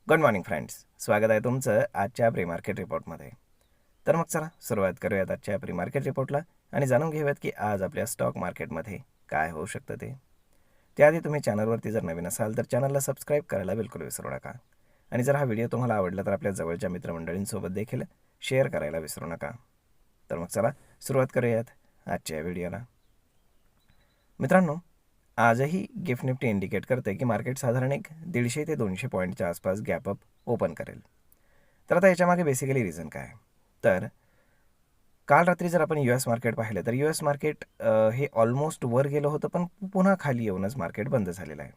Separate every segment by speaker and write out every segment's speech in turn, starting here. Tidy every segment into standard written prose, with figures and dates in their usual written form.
Speaker 1: Good morning friends, स्वागत आहे तुमचं आजच्या प्री मार्केट रिपोर्टमध्ये. तर मग चला सुरुवात करूयात आजच्या प्री मार्केट रिपोर्टला आणि जाणून घेऊयात की आज आपल्या स्टॉक मार्केटमध्ये काय होऊ शकतं ते. त्याआधी तुम्ही चॅनलवरती जर नवीन असाल तर चॅनलला सबस्क्राईब करायला बिलकुल विसरू नका. आणि जर हा व्हिडिओ तुम्हाला आवडला तर आपल्या जवळच्या मित्रमंडळींसोबत देखील शेअर करायला विसरू नका. तर मग चला सुरुवात करूयात आजच्या व्हिडिओला. मित्रांनो, आजही गिफ्ट निफ्टी इंडिकेट करते की मार्केट साधारण 150 ते 200 पॉईंटच्या आसपास गॅप अप ओपन करेल. तर आता याच्यामागे बेसिकली रिझन काय आहे? तर काल रात्री जर आपण US मार्केट पाहिलं तर US मार्केट हे ऑलमोस्ट वर गेलं होतं, पण पुन्हा खाली येऊनच मार्केट बंद झालेलं आहे.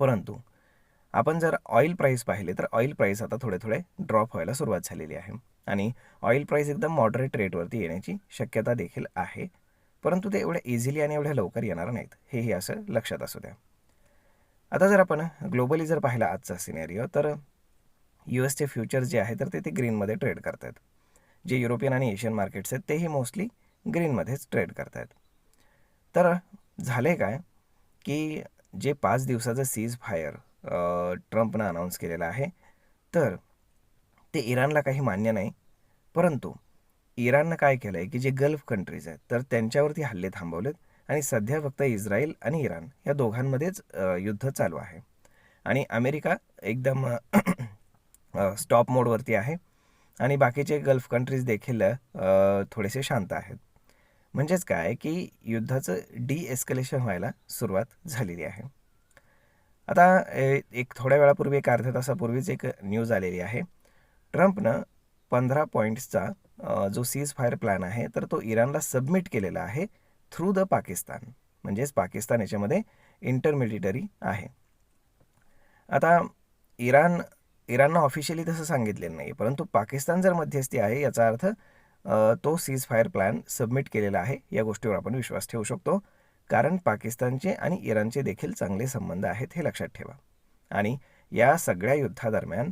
Speaker 1: परंतु आपण जर ऑइल प्राईस पाहिले तर ऑइल प्राईस आता थोडे थोडे ड्रॉप व्हायला सुरुवात झालेली आहे आणि ऑइल प्राईस एकदम मॉडरेट रेटवरती येण्याची शक्यता देखील आहे. परंतु ते एवढ्या इझिली आणि एवढ्या लवकर येणार नाहीत, हेही असं लक्षात असू द्या. आता जर आपण ग्लोबली जर पाहिला आजचा सिनेरिओ तर US फ्युचर्स जे आहे तर ते ग्रीनमध्ये ट्रेड करत आहेत. जे युरोपियन आणि एशियन मार्केट्स आहेत तेही मोस्टली ग्रीनमध्येच ट्रेड करत आहेत. तर झाले काय की जे 5 दिवसाचं सीज फायर ट्रम्पनं अनाऊन्स केलेलं आहे तर ते इराणला काही मान्य नाही. परंतु इराणनं काय केलं आहे की जे गल्फ कंट्रीज आहेत तर त्यांच्यावरती हल्ले थांबवलेत आणि सध्या फक्त इस्रायल आणि इराण या दोघांमध्येच युद्ध चालू आहे आणि अमेरिका एकदम स्टॉप मोडवरती आहे आणि बाकीचे गल्फ कंट्रीज देखील थोडेसे शांत आहेत. म्हणजेच काय की युद्धाचं डिएस्केलेशन व्हायला सुरुवात झालेली आहे. आता एक थोड्या वेळापूर्वी, एक अर्ध्या तासापूर्वीच एक न्यूज आलेली आहे. ट्रम्पनं 15 पॉईंट्सचा जो सीज फायर प्लॅन आहे तर तो इराणला सबमिट केलेला आहे थ्रू द पाकिस्तान. म्हणजेच पाकिस्तान याच्यामध्ये इंटरमिडिएटरी आहे. आता इराणनं ऑफिशियली तसं सांगितलेलं नाही, परंतु पाकिस्तान जर मध्यस्थी आहे याचा अर्थ तो सीज फायर प्लॅन सबमिट केलेला आहे या गोष्टीवर आपण विश्वास ठेवू शकतो. कारण पाकिस्तानचे आणि इराणचे देखील चांगले संबंध आहेत हे लक्षात ठेवा. आणि या सगळ्या युद्धादरम्यान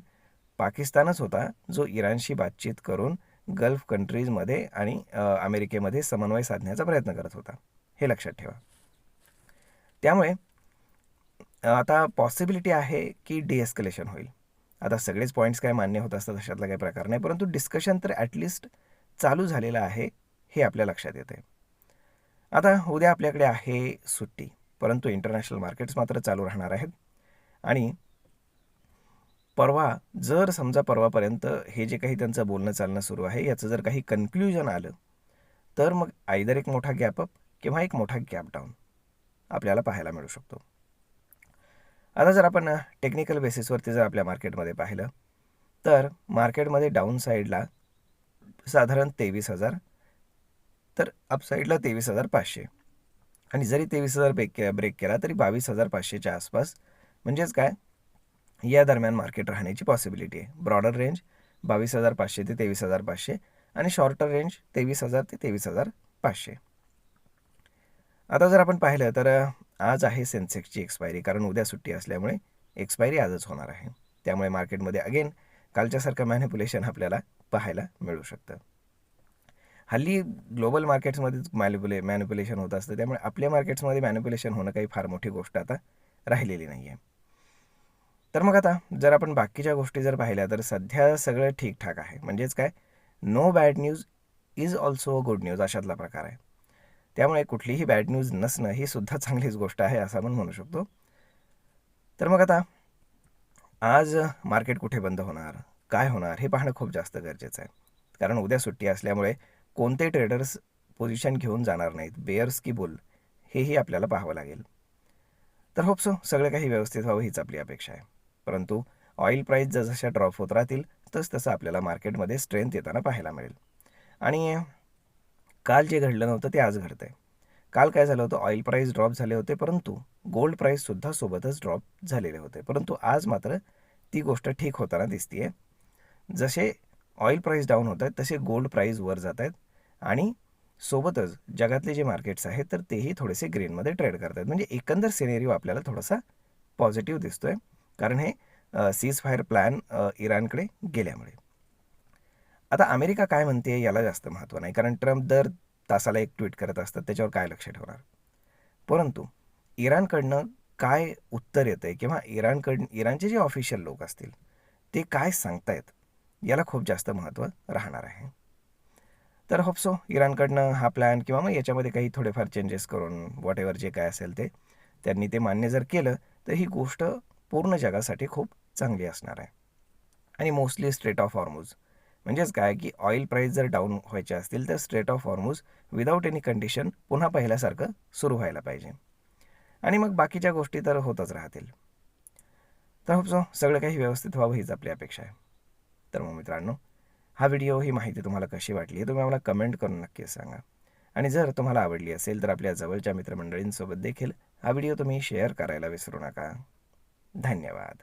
Speaker 1: पाकिस्तानच होता जो इराणशी बातचीत करून गल्फ कंट्रीजमध्ये आणि अमेरिकेमध्ये समन्वय साधण्याचा प्रयत्न करत होता, हे लक्षात ठेवा. त्यामुळे आता पॉसिबिलिटी आहे की डिएस्केलेशन होईल. आता सगळेच पॉईंट्स काय मान्य होत असतात अशातला काही प्रकार नाही, परंतु डिस्कशन तर ॲटलिस्ट चालू झालेलं आहे हे आपल्या लक्षात येते. आता उद्या आपल्याकडे आहे सुट्टी, परंतु इंटरनॅशनल मार्केट्स मात्र चालू राहणार आहेत. आणि परवा जर समजा परवापर्यंत हे जे काही त्यांचं बोलणं चालणं सुरू आहे याचं जर काही कन्क्ल्युजन आलं तर मग आयदर एक मोठा गॅप अप किंवा एक मोठा गॅप डाऊन आपल्याला पाहायला मिळू शकतो. आता जर आपण टेक्निकल बेसिसवरती जर आपल्या मार्केटमध्ये पाहिलं तर मार्केटमध्ये डाऊन साईडला साधारण 23,000, तर अपसाईडला 23,500 आणि जरी 23,000 ब्रेक केला तरी 22,500च्या आसपास. म्हणजेच काय, या दरम्यान मार्केट राहण्याची पॉसिबिलिटी आहे. ब्रॉडर रेंज 22,500 ते 23,500 आणि शॉर्टर रेंज 23,000 ते 23,500. आता जर आपण पाहिलं तर आज आहे सेन्सेक्सची एक्सपायरी, कारण उद्या सुट्टी असल्यामुळे एक्सपायरी आजच होणार आहे. त्यामुळे मार्केटमध्ये अगेन कालच्यासारखं मॅनिप्युलेशन आपल्याला पाहायला मिळू शकतं. हल्ली ग्लोबल मार्केट्समध्येच मॅनिप्युलेशन होत असतं, त्यामुळे आपल्या मार्केट्समध्ये मॅनिप्युलेशन होणं काही फार मोठी गोष्ट आता राहिलेली नाही आहे. तर मग आता जर आपण बाकीच्या गोष्टी जर पाहिल्या तर सध्या सगळं ठीकठाक आहे. म्हणजेच काय, no bad news is also good news अशातला प्रकार आहे. त्यामुळे कुठलीही बॅड न्यूज नसणं ही सुद्धा चांगलीच गोष्ट आहे असं आपण म्हणू शकतो. तर मग आता आज मार्केट कुठे बंद होणार, काय होणार हे पाहणं खूप जास्त गरजेचं आहे. कारण उद्या सुट्टी असल्यामुळे कोणते ट्रेडर्स पोझिशन घेऊन जाणार नाहीत, बेअर्स की बुल, हेही आपल्याला पाहावं लागेल. तर होप सो सगळं काही व्यवस्थित व्हावं हीच आपली अपेक्षा आहे. परंतु ऑइल प्राईस जसं ड्रॉप होत राहतील तसं आपल्याला मार्केटमध्ये स्ट्रेंथ येताना पाहायला मिळेल. आणि काल जे घडलं नव्हतं ते आज घडतं आहे. काल काय झालं होतं, ऑइल प्राईस ड्रॉप झाले होते परंतु गोल्ड प्राईससुद्धा सोबतच ड्रॉप झालेले होते. परंतु आज मात्र ती गोष्ट ठीक होताना दिसते आहे. जसे ऑइल प्राईस डाऊन होत आहेत तसे गोल्ड प्राईस वर जात आहेत आणि सोबतच जगातले जे मार्केट्स आहेत तर तेही थोडेसे ग्रीनमध्ये ट्रेड करत आहेत. म्हणजे एकंदर सिनेरिओ आपल्याला थोडासा पॉझिटिव्ह दिसतो आहे, कारण हे सीज फायर प्लॅन इराणकडे गेल्यामुळे. आता अमेरिका काय म्हणते याला जास्त महत्त्व नाही, कारण ट्रम्प तासाला एक ट्विट करत असतात, त्याच्यावर काय लक्ष ठेवणार. परंतु इराणकडनं काय उत्तर येतं आहे किंवा इराणचे जे ऑफिशियल लोक असतील ते काय सांगतायत याला खूप जास्त महत्त्व राहणार आहे. तर होप सो इराणकडनं हा प्लॅन किंवा मग याच्यामध्ये काही थोडेफार चेंजेस करून वॉटेवर जे काय असेल ते त्यांनी ते मान्य जर केलं तर ही गोष्ट पूर्ण जगासाठी खूप चांगली असणार आहे. आणि मोस्टली स्ट्रेट ऑफ हॉर्मूज म्हणजेच काय की ऑइल प्राईस जर डाऊन व्हायचे असतील तर straight of Hormuz without any condition पुन्हा पहिल्यासारखं सुरू व्हायला पाहिजे. आणि मग बाकीच्या गोष्टी तर होतच राहतील. तर होप सो सगळं काही व्यवस्थित व्हावं हीच आपली अपेक्षा आहे. तर मग मित्रांनो, हा व्हिडिओ ही माहिती तुम्हाला कशी वाटली हे तुम्ही आम्हाला कमेंट करून नक्कीच सांगा. आणि जर तुम्हाला आवडली असेल तर आपल्या जवळच्या मित्रमंडळींसोबत देखील हा व्हिडिओ तुम्ही शेअर करायला विसरू नका. धन्यवाद.